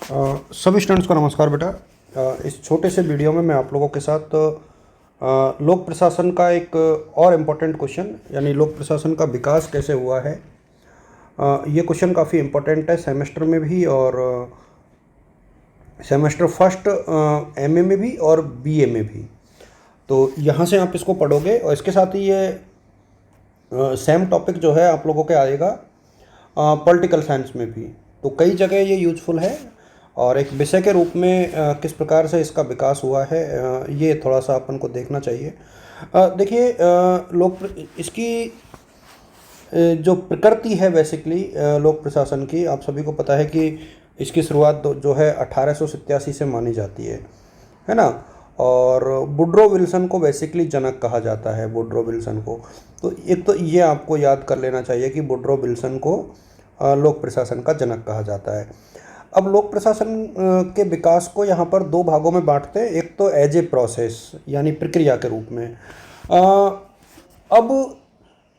सभी स्टूडेंट्स को नमस्कार बेटा। इस छोटे से वीडियो में मैं आप लोगों के साथ लोक प्रशासन का एक और इम्पोर्टेंट क्वेश्चन यानी लोक प्रशासन का विकास कैसे हुआ है, ये क्वेश्चन काफ़ी इम्पोर्टेंट है सेमेस्टर में भी और सेमेस्टर फर्स्ट एमए में भी और बीए में भी। तो यहाँ से आप इसको पढ़ोगे और इसके साथ ही ये सेम टॉपिक जो है आप लोगों के आएगा पॉलिटिकल साइंस में भी। तो कई जगह ये यूजफुल है और एक विषय के रूप में किस प्रकार से इसका विकास हुआ है ये थोड़ा सा अपन को देखना चाहिए। देखिए, लोक इसकी जो प्रकृति है बेसिकली लोक प्रशासन की, आप सभी को पता है कि इसकी शुरुआत जो है 1887 से मानी जाती है ना। और वुड्रो विल्सन को बेसिकली जनक कहा जाता है, वुड्रो विल्सन को। तो एक तो ये आपको याद कर लेना चाहिए कि वुड्रो विल्सन को लोक प्रशासन का जनक कहा जाता है। अब लोक प्रशासन के विकास को यहाँ पर दो भागों में बांटते हैं। एक तो एज ए प्रोसेस यानी प्रक्रिया के रूप में। अब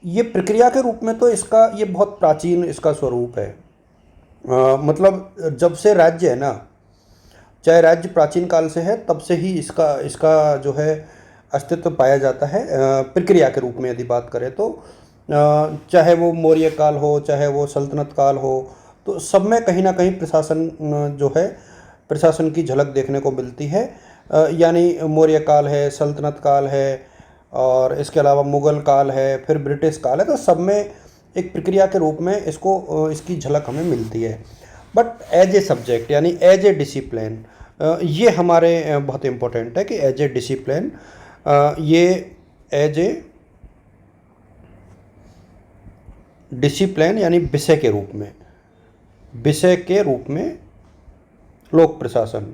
ये प्रक्रिया के रूप में तो इसका ये बहुत प्राचीन इसका स्वरूप है। मतलब जब से राज्य है ना, चाहे राज्य प्राचीन काल से है तब से ही इसका जो है अस्तित्व पाया जाता है। प्रक्रिया के रूप में यदि बात करें तो चाहे वो मौर्य काल हो चाहे वो सल्तनत काल हो, तो सब में कहीं ना कहीं प्रशासन जो है प्रशासन की झलक देखने को मिलती है। यानी मौर्य काल है, सल्तनत काल है और इसके अलावा मुग़ल काल है, फिर ब्रिटिश काल है। तो सब में एक प्रक्रिया के रूप में इसकी झलक हमें मिलती है। बट एज ए सब्जेक्ट यानी एज ए डिसिप्लिन, ये हमारे बहुत इम्पोर्टेंट है कि एज ए डिसिप्लिन, ये एज ए डिसिप्लिन यानी विषय के रूप में लोक प्रशासन,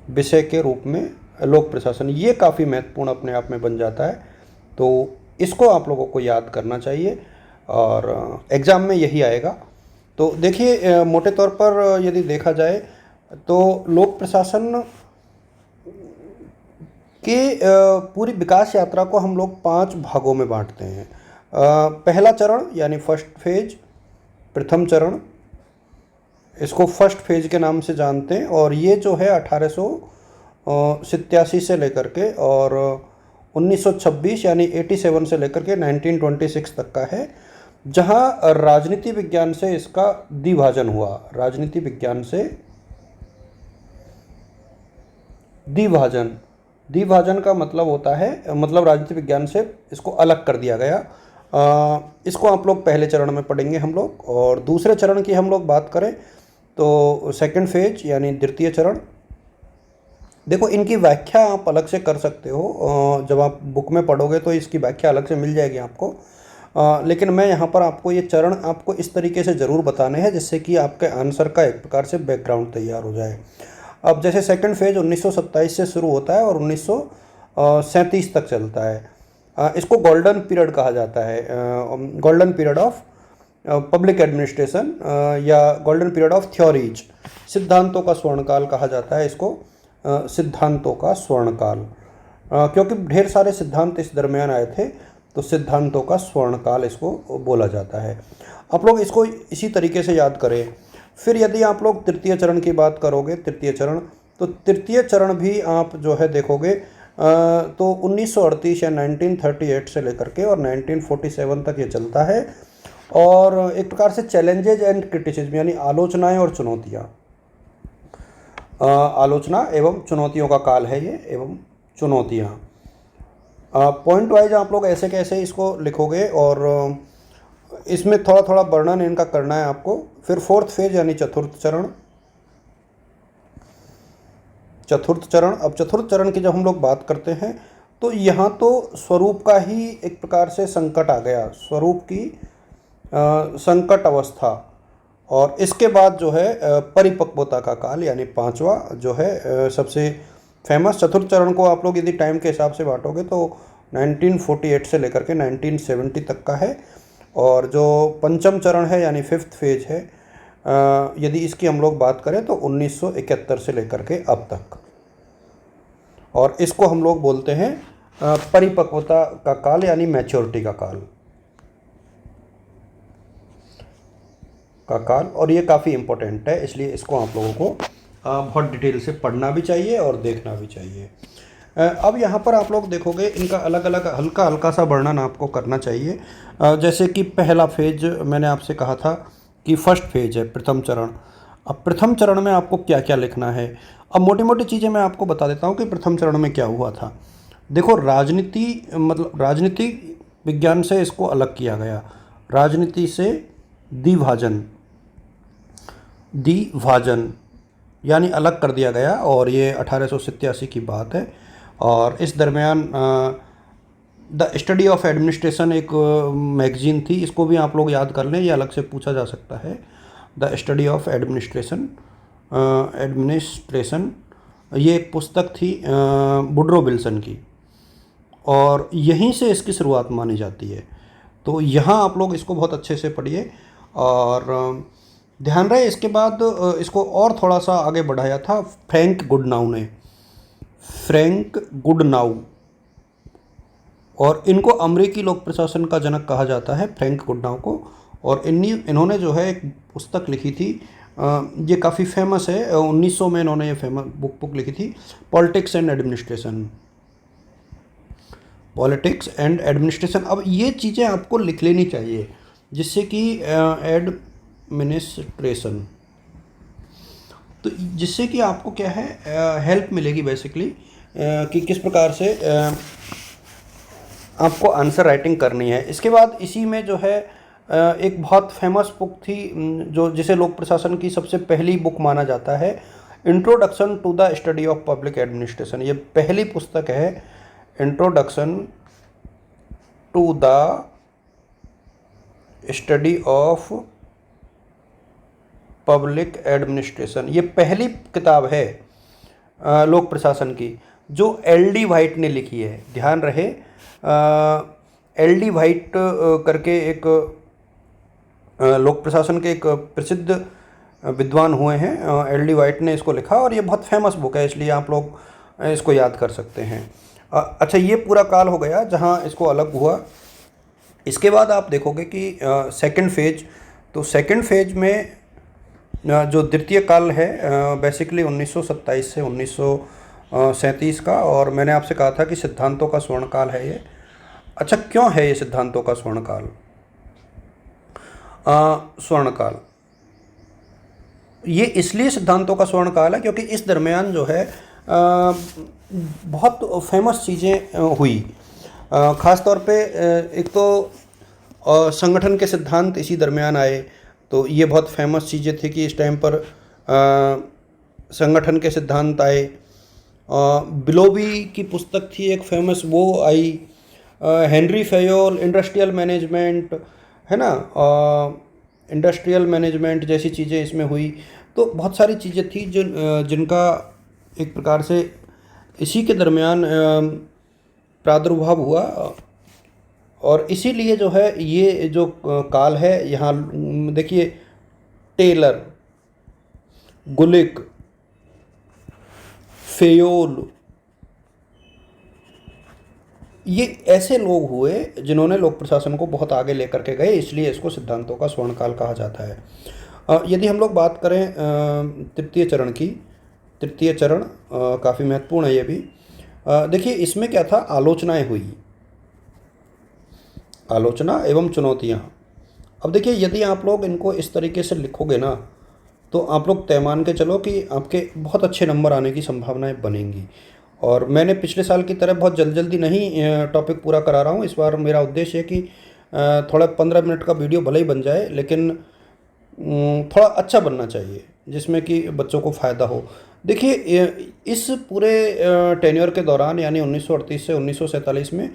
विषय के रूप में लोक प्रशासन, ये काफ़ी महत्वपूर्ण अपने आप में बन जाता है। तो इसको आप लोगों को याद करना चाहिए और एग्ज़ाम में यही आएगा। तो देखिए, मोटे तौर पर यदि देखा जाए तो लोक प्रशासन के पूरी विकास यात्रा को हम लोग 5 भागों में बांटते हैं। पहला चरण यानी फर्स्ट फेज, प्रथम चरण, इसको फर्स्ट फेज के नाम से जानते हैं। और ये जो है 1887 से लेकर के और 1926 यानी 87 से लेकर के 1926 तक का है, जहाँ राजनीति विज्ञान से इसका द्विभाजन हुआ। राजनीति विज्ञान से द्विभाजन का मतलब होता है, मतलब राजनीति विज्ञान से इसको अलग कर दिया गया। इसको आप लोग पहले चरण में पढ़ेंगे हम लोग। और दूसरे चरण की हम लोग बात करें तो सेकंड फेज यानी द्वितीय चरण। देखो, इनकी व्याख्या आप अलग से कर सकते हो, जब आप बुक में पढ़ोगे तो इसकी व्याख्या अलग से मिल जाएगी आपको। लेकिन मैं यहाँ पर आपको ये चरण आपको इस तरीके से ज़रूर बताने हैं जिससे कि आपके आंसर का एक प्रकार से बैकग्राउंड तैयार हो जाए। अब जैसे सेकंड फेज 1927 से शुरू होता है और 1937 तक चलता है। इसको गोल्डन पीरियड कहा जाता है, golden period of public administration या गोल्डन पीरियड ऑफ थ्योरीज, सिद्धांतों का स्वर्णकाल कहा जाता है इसको, सिद्धांतों का स्वर्णकाल, क्योंकि ढेर सारे सिद्धांत इस दरमियान आए थे, तो सिद्धांतों का स्वर्णकाल इसको बोला जाता है। आप लोग इसको इसी तरीके से याद करें। फिर यदि आप लोग तृतीय चरण की बात करोगे, तृतीय चरण, तो तृतीय चरण भी आप जो है देखोगे तो 1938 या 1938 से लेकर के और 1947 तक ये चलता है। और एक प्रकार से चैलेंजेज एंड क्रिटिसिज्म यानी आलोचनाएं और चुनौतियाँ, आलोचना एवं चुनौतियों का काल है ये, एवं चुनौतियाँ। पॉइंट वाइज आप लोग ऐसे कैसे इसको लिखोगे और इसमें थोड़ा थोड़ा वर्णन इनका करना है आपको। फिर फोर्थ फेज यानी चतुर्थ चरण। अब चतुर्थ चरण की जब हम लोग बात करते हैं तो यहाँ तो स्वरूप का ही एक प्रकार से संकट आ गया, स्वरूप की संकट अवस्था। और इसके बाद जो है परिपक्वता का काल यानी पांचवा जो है सबसे फेमस। चतुर्थ चरण को आप लोग यदि टाइम के हिसाब से बांटोगे तो 1948 से लेकर के 1970 तक का है। और जो पंचम चरण है यानी फिफ्थ फेज है, यदि इसकी हम लोग बात करें तो 1971 से लेकर के अब तक, और इसको हम लोग बोलते हैं परिपक्वता का काल यानी मैच्योरिटी का काल। का काल, और ये काफ़ी इम्पोर्टेंट है, इसलिए इसको आप लोगों को बहुत डिटेल से पढ़ना भी चाहिए और देखना भी चाहिए। अब यहाँ पर आप लोग देखोगे इनका अलग अलग हल्का हल्का सा वर्णन आपको करना चाहिए। जैसे कि पहला फेज मैंने आपसे कहा था कि फर्स्ट फेज है, प्रथम चरण। अब प्रथम चरण में आपको क्या क्या लिखना है, अब मोटी मोटी चीज़ें मैं आपको बता देता हूँ कि प्रथम चरण में क्या हुआ था। देखो, राजनीति मतलब राजनीति विज्ञान से इसको अलग किया गया, राजनीति से द्विभाजन यानी अलग कर दिया गया, और ये 1887 की बात है। और इस दरमियान द स्टडी ऑफ एडमिनिस्ट्रेशन एक मैगजीन थी, इसको भी आप लोग याद कर लें, ये अलग से पूछा जा सकता है। द स्टडी ऑफ एडमिनिस्ट्रेशन ये एक पुस्तक थी वुडरो विल्सन की, और यहीं से इसकी शुरुआत मानी जाती है। तो यहाँ आप लोग इसको बहुत अच्छे से पढ़िए, और ध्यान रहे इसके बाद इसको और थोड़ा सा आगे बढ़ाया था फ्रैंक गुडनाउ ने, फ्रैंक गुडनाउ, और इनको अमेरिकी लोक प्रशासन का जनक कहा जाता है, फ्रैंक गुडनाउ को। और इन्होंने जो है एक पुस्तक लिखी थी, ये काफ़ी फेमस है, 1900 में इन्होंने ये फेमस बुक लिखी थी, पॉलिटिक्स एंड एडमिनिस्ट्रेशन। अब ये चीज़ें आपको लिख लेनी चाहिए, जिससे कि एडमिनिस्ट्रेशन, तो जिससे कि आपको क्या है हेल्प मिलेगी बेसिकली, कि किस प्रकार से आपको आंसर राइटिंग करनी है। इसके बाद इसी में जो है एक बहुत फेमस बुक थी, जो जिसे लोक प्रशासन की सबसे पहली बुक माना जाता है, introduction to the study of public administration. ये पहली पुस्तक है, introduction to the study of public administration. ये पहली किताब है लोक प्रशासन की, जो एल.डी. व्हाइट ने लिखी है। ध्यान रहे, एल.डी. व्हाइट करके एक लोक प्रशासन के एक प्रसिद्ध विद्वान हुए हैं, एल.डी. व्हाइट ने इसको लिखा, और ये बहुत फेमस बुक है, इसलिए आप लोग इसको याद कर सकते हैं। अच्छा, ये पूरा काल हो गया जहाँ इसको अलग हुआ। इसके बाद आप देखोगे कि सेकंड फेज, तो सेकंड फेज में जो द्वितीय काल है बेसिकली 1927 से 1937 का, और मैंने आपसे कहा था कि सिद्धांतों का स्वर्ण काल है ये। अच्छा, क्यों है ये सिद्धांतों का स्वर्ण काल? स्वर्ण काल ये इसलिए सिद्धांतों का स्वर्ण काल है क्योंकि इस दरमियान जो है बहुत फेमस चीज़ें हुई। ख़ास तौर पे एक तो संगठन के सिद्धांत इसी दरमियान आए, तो ये बहुत फेमस चीज़ें थी कि इस टाइम पर संगठन के सिद्धांत आए। बिलोबी की पुस्तक थी एक फेमस, वो आई। हेनरी फेयोल, इंडस्ट्रियल मैनेजमेंट, है ना, इंडस्ट्रियल मैनेजमेंट जैसी चीज़ें इसमें हुई। तो बहुत सारी चीज़ें थी जिनका एक प्रकार से इसी के दरमियान प्रादुर्भाव हुआ, और इसीलिए जो है ये जो काल है, यहाँ देखिए टेलर, गुलिक, फेयोल, ये ऐसे लोग हुए जिन्होंने लोक प्रशासन को बहुत आगे लेकर के गए, इसलिए इसको सिद्धांतों का स्वर्ण काल कहा जाता है। यदि हम लोग बात करें तृतीय चरण की, तृतीय चरण काफ़ी महत्वपूर्ण है ये भी। देखिए इसमें क्या था, आलोचनाएं हुई, आलोचना एवं चुनौतियाँ। अब देखिए यदि आप लोग इनको इस तरीके से लिखोगे ना, तो आप लोग तय मान के चलो कि आपके बहुत अच्छे नंबर आने की संभावनाएं बनेंगी। और मैंने पिछले साल की तरह बहुत जल्दी नहीं टॉपिक पूरा करा रहा हूँ। इस बार मेरा उद्देश्य है कि थोड़ा 15 मिनट का वीडियो भले ही बन जाए, लेकिन थोड़ा अच्छा बनना चाहिए जिसमें कि बच्चों को फ़ायदा हो। देखिए इस पूरे टेन्योर के दौरान यानी 1938 से 1947 में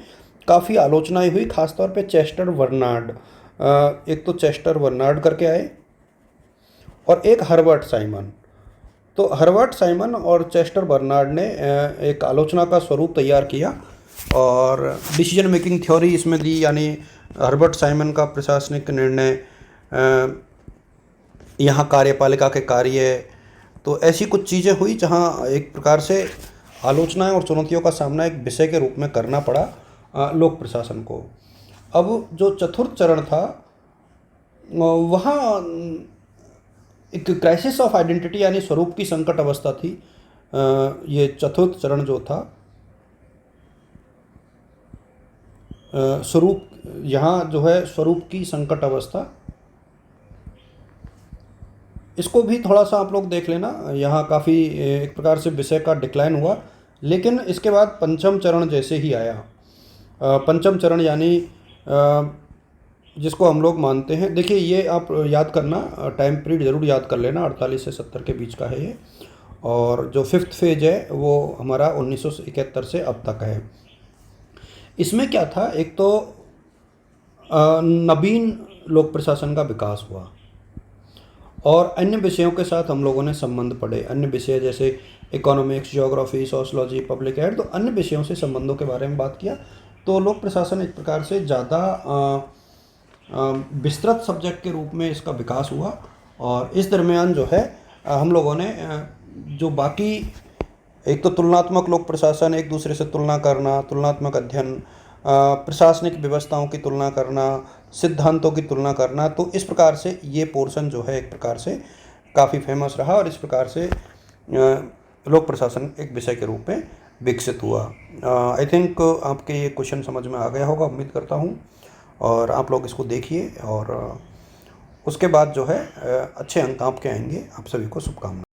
काफ़ी आलोचनाएं हुई, खासतौर पे चेस्टर बर्नार्ड, एक तो चेस्टर बर्नार्ड करके आए और एक हर्बर्ट साइमन। तो हर्बर्ट साइमन और चेस्टर बर्नार्ड ने एक आलोचना का स्वरूप तैयार किया और डिसीजन मेकिंग थ्योरी इसमें दी, यानी हर्बर्ट साइमन का प्रशासनिक निर्णय, यहाँ कार्यपालिका के कार्य। तो ऐसी कुछ चीज़ें हुई जहाँ एक प्रकार से आलोचनाएं और चुनौतियों का सामना एक विषय के रूप में करना पड़ा लोक प्रशासन को। अब जो चतुर्थ चरण था वहाँ एक क्राइसिस ऑफ आइडेंटिटी यानी स्वरूप की संकट अवस्था थी। ये चतुर्थ चरण जो था, स्वरूप, यहाँ जो है स्वरूप की संकट अवस्था, इसको भी थोड़ा सा आप लोग देख लेना। यहाँ काफ़ी एक प्रकार से विषय का डिक्लाइन हुआ, लेकिन इसके बाद पंचम चरण जैसे ही आया। पंचम चरण यानी जिसको हम लोग मानते हैं, देखिए ये आप याद करना, टाइम पीरियड ज़रूर याद कर लेना, 48 से 70 के बीच का है ये। और जो फिफ्थ फेज है वो हमारा 1971 से अब तक है। इसमें क्या था, एक तो नवीन लोक प्रशासन का विकास हुआ और अन्य विषयों के साथ हम लोगों ने संबंध पढ़े। अन्य विषय जैसे economics, geography, sociology, public health, तो अन्य विषयों से संबंधों के बारे में बात किया। तो लोक प्रशासन एक प्रकार से ज़्यादा विस्तृत सब्जेक्ट के रूप में इसका विकास हुआ। और इस दरमियान जो है हम लोगों ने जो बाकी, एक तो तुलनात्मक लोक प्रशासन, एक दूसरे से तुलना करना, तुलनात्मक अध्ययन, प्रशासनिक व्यवस्थाओं की तुलना करना, सिद्धांतों की तुलना करना, तो इस प्रकार से ये पोर्शन जो है एक प्रकार से काफ़ी फेमस रहा और इस प्रकार से लोक प्रशासन एक विषय के रूप में विकसित हुआ। आई थिंक आपके ये क्वेश्चन समझ में आ गया होगा, उम्मीद करता हूँ। और आप लोग इसको देखिए और उसके बाद जो है अच्छे अंक आपके आएंगे। आप सभी को शुभकामनाएं।